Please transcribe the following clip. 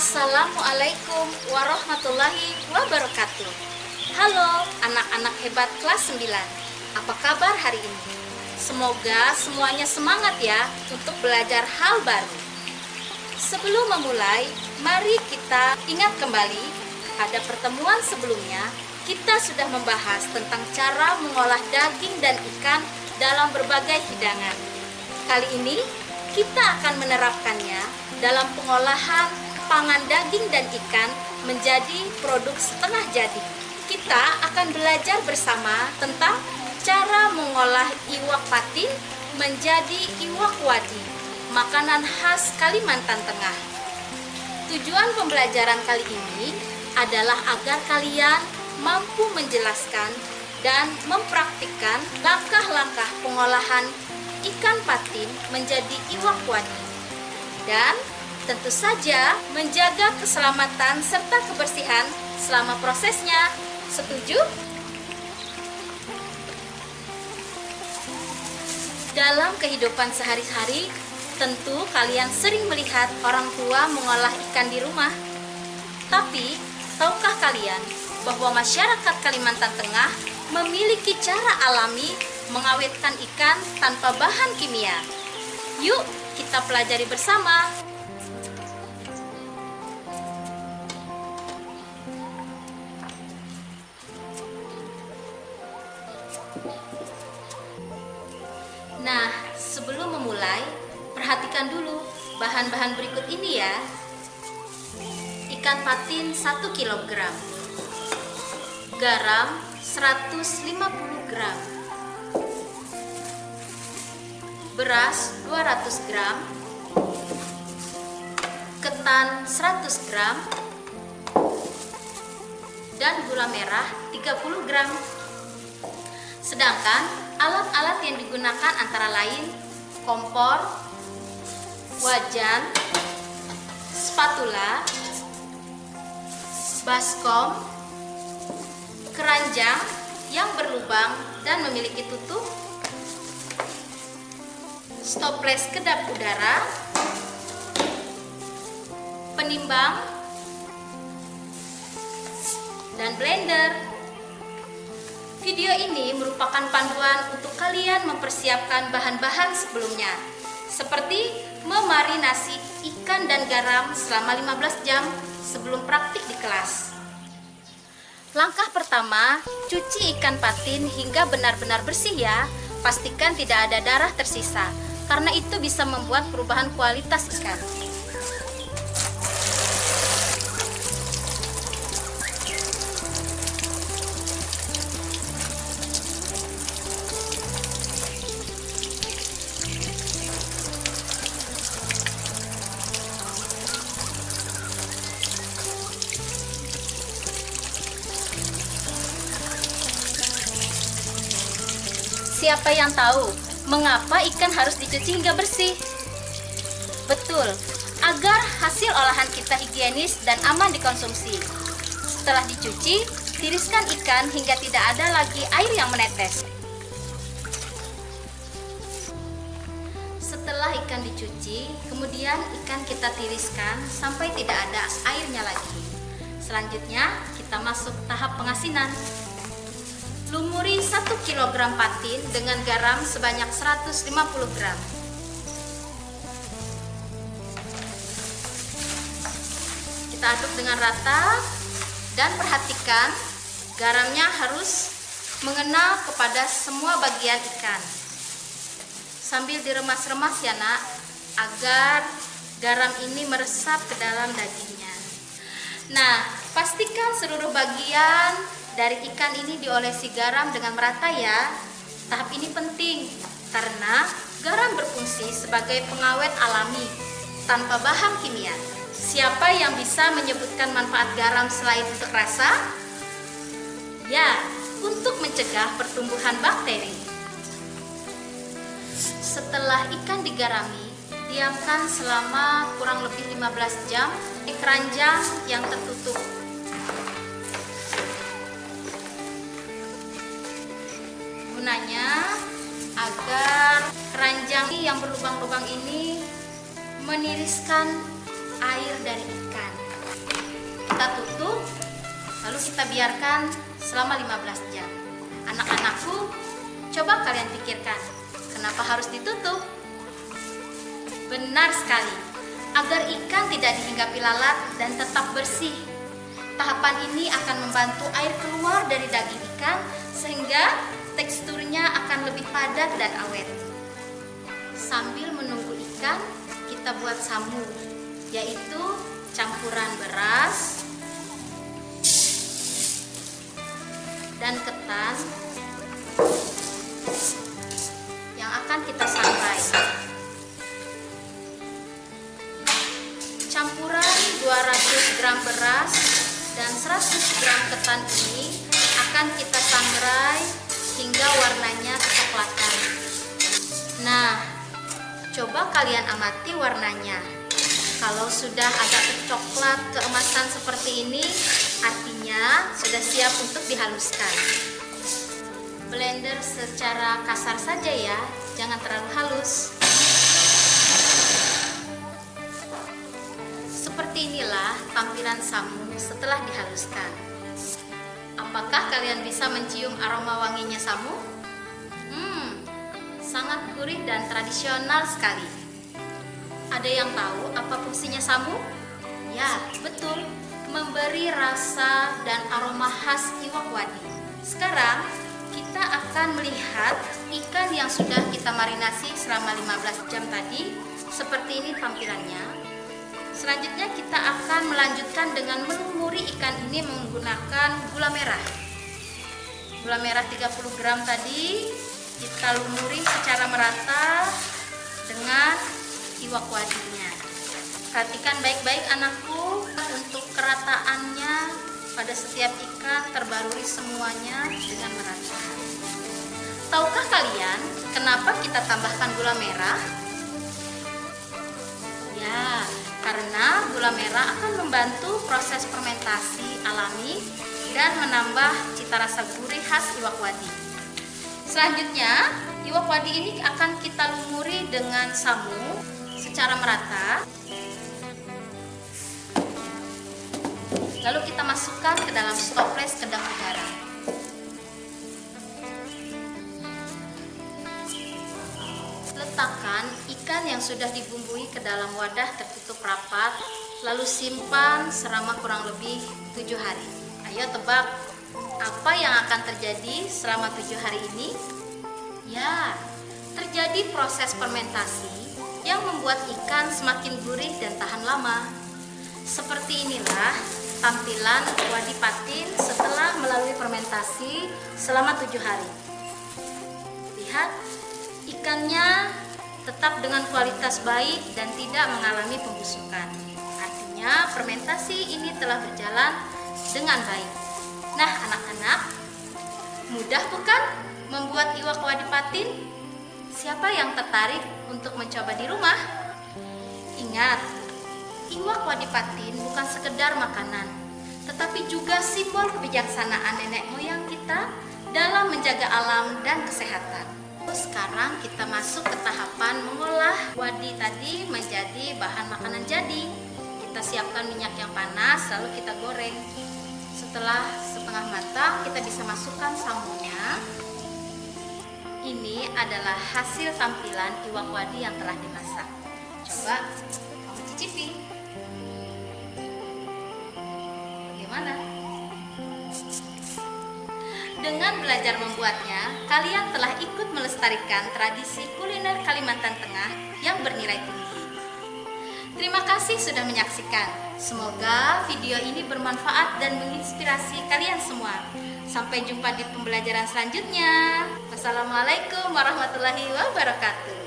Assalamualaikum warahmatullahi wabarakatuh. Halo anak-anak hebat kelas 9. Apa kabar hari ini? Semoga semuanya semangat ya untuk belajar hal baru. Sebelum memulai, mari kita ingat kembali pada pertemuan sebelumnya kita sudah membahas tentang cara mengolah daging dan ikan dalam berbagai hidangan. Kali ini kita akan menerapkannya dalam pengolahan pangan daging dan ikan menjadi produk setengah jadi. Kita akan belajar bersama tentang cara mengolah iwak patin menjadi iwak wadi, makanan khas Kalimantan Tengah. Tujuan pembelajaran kali ini adalah agar kalian mampu menjelaskan dan mempraktikkan langkah-langkah pengolahan ikan patin menjadi iwak wadi. Dan tentu saja menjaga keselamatan serta kebersihan selama prosesnya. Setuju? Dalam kehidupan sehari-hari, tentu kalian sering melihat orang tua mengolah ikan di rumah. Tapi, tahukah kalian bahwa masyarakat Kalimantan Tengah memiliki cara alami mengawetkan ikan tanpa bahan kimia? Yuk, kita pelajari bersama. Nah, sebelum memulai, perhatikan dulu bahan-bahan berikut ini ya. Ikan patin 1 kg, garam 150 gram, beras 200 gram, ketan 100 gram, dan gula merah 30 gram. Sedangkan alat-alat yang digunakan antara lain kompor, wajan, spatula, baskom, keranjang yang berlubang dan memiliki tutup, stoples kedap udara, penimbang, dan blender. Video ini merupakan panduan untuk kalian mempersiapkan bahan-bahan sebelumnya, seperti memarinasi ikan dan garam selama 15 jam sebelum praktik di kelas. Langkah pertama, cuci ikan patin hingga benar-benar bersih ya. Pastikan tidak ada darah tersisa, karena itu bisa membuat perubahan kualitas ikan. Siapa yang tahu mengapa ikan harus dicuci hingga bersih? Betul, agar hasil olahan kita higienis dan aman dikonsumsi. Setelah dicuci, tiriskan ikan hingga tidak ada lagi air yang menetes. Setelah ikan dicuci, kemudian ikan kita tiriskan sampai tidak ada airnya lagi. Selanjutnya, kita masuk tahap pengasinan. Lumuri 1 kg patin dengan garam sebanyak 150 gram. Kita aduk dengan rata dan perhatikan garamnya harus mengenal kepada semua bagian ikan. Sambil diremas-remas ya nak, agar garam ini meresap ke dalam dagingnya. Nah, pastikan seluruh bagian dari ikan ini diolesi garam dengan merata ya. Tahap ini penting karena garam berfungsi sebagai pengawet alami tanpa bahan kimia. Siapa yang bisa menyebutkan manfaat garam selain untuk rasa? Ya, untuk mencegah pertumbuhan bakteri. Setelah ikan digarami, diamkan selama kurang lebih 15 jam di keranjang yang tertutup. Gunanya agar keranjang yang berlubang-lubang ini meniriskan air dari ikan. Kita tutup, lalu kita biarkan selama 15 jam. Anak-anakku, coba kalian pikirkan, kenapa harus ditutup? Benar sekali, agar ikan tidak dihinggapi lalat dan tetap bersih. Tahapan ini akan membantu air keluar dari daging ikan sehingga teksturnya akan lebih padat dan awet. Sambil menunggu ikan, kita buat samu, yaitu campuran beras dan ketan yang akan kita sangrai. Campuran 200 gram beras dan 100 gram ketan ini akan kita sangrai hingga warnanya kecoklatan. Nah, coba kalian amati warnanya. Kalau sudah agak kecoklat keemasan seperti ini, artinya sudah siap untuk dihaluskan. Blender secara kasar saja ya, jangan terlalu halus. Seperti inilah tampilan samu setelah dihaluskan. Apakah kalian bisa mencium aroma wanginya samu? Sangat gurih dan tradisional sekali. Ada yang tahu apa fungsinya samu? Ya, betul, memberi rasa dan aroma khas iwak wadi. Sekarang kita akan melihat ikan yang sudah kita marinasi selama 15 jam tadi. Seperti ini tampilannya. Selanjutnya kita akan melanjutkan dengan melumuri ikan ini menggunakan gula merah. Gula merah 30 gram tadi kita lumuri secara merata dengan iwak wadinya. Perhatikan baik-baik anakku untuk kerataannya pada setiap ikan, terbarui semuanya dengan merata. Tahukah kalian kenapa kita tambahkan gula merah? Ya, karena gula merah akan membantu proses fermentasi alami dan menambah cita rasa gurih khas iwak wadi. Selanjutnya, iwak wadi ini akan kita lumuri dengan samu secara merata. Lalu kita masukkan ke dalam stoples kedap udara. Letakkan ikan yang sudah dibumbui ke dalam wadah tertutup rapat, lalu simpan selama kurang lebih 7 hari. Ayo tebak, apa yang akan terjadi selama 7 hari ini? Ya, terjadi proses fermentasi yang membuat ikan semakin gurih dan tahan lama. Seperti inilah tampilan wadi patin setelah melalui fermentasi selama 7 hari. Lihat, ikannya tetap dengan kualitas baik dan tidak mengalami pembusukan. Artinya fermentasi ini telah berjalan dengan baik. Nah anak-anak, mudah bukan membuat iwak wadi patin? Siapa yang tertarik untuk mencoba di rumah? Ingat, iwak wadi patin bukan sekedar makanan, tetapi juga simbol kebijaksanaan nenek moyang kita dalam menjaga alam dan kesehatan. Sekarang kita masuk ke tahapan mengolah wadi tadi menjadi bahan makanan jadi. Kita siapkan minyak yang panas, lalu kita goreng. Setelah setengah matang, kita bisa masukkan samunya. Ini adalah hasil tampilan iwak wadi yang telah dimasak. Coba kamu cicipi. Bagaimana? Dengan belajar membuatnya, kalian telah ikut melestarikan tradisi kuliner Kalimantan Tengah yang bernilai tinggi. Terima kasih sudah menyaksikan. Semoga video ini bermanfaat dan menginspirasi kalian semua. Sampai jumpa di pembelajaran selanjutnya. Wassalamualaikum warahmatullahi wabarakatuh.